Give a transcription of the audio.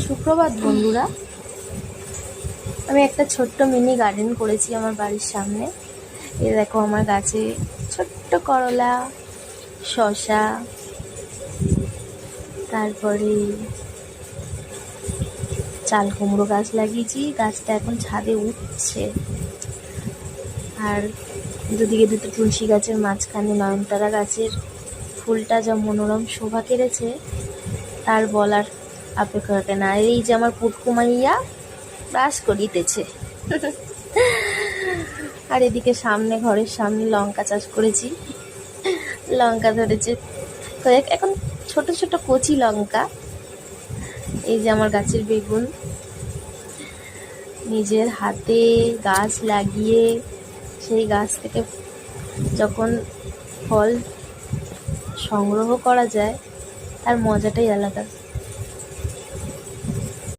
সুপ্রভাত বন্ধুরা। আমি একটা ছোট্ট মিনি গার্ডেন করেছি আমার বাড়ির সামনে। এই দেখো আমার গাছে ছোট্ট করলা, শসা, তারপরে চাল কুমড়ো গাছ লাগিয়েছি। গাছটা এখন ছাদে উঠছে। আর দুদিকে দুটো তুলসী গাছের মাঝখানে নয়নতারা গাছের ফুলটা যা মনোরম শোভা কেড়েছে তার বলার অপেক্ষা রাখে না। আর এই যে আমার পুটকুমাইয়া ব্রাশ করিতেছে। আর এদিকে সামনে, ঘরের সামনে লঙ্কা চাষ করেছি। লঙ্কা ধরেছে কয়েক, এখন ছোট ছোট কচি লঙ্কা। এই যে আমার গাছের বেগুন, নিজের হাতে গাছ লাগিয়ে সেই গাছ থেকে যখন ফল সংগ্রহ করা যায় তার মজাটাই আলাদা।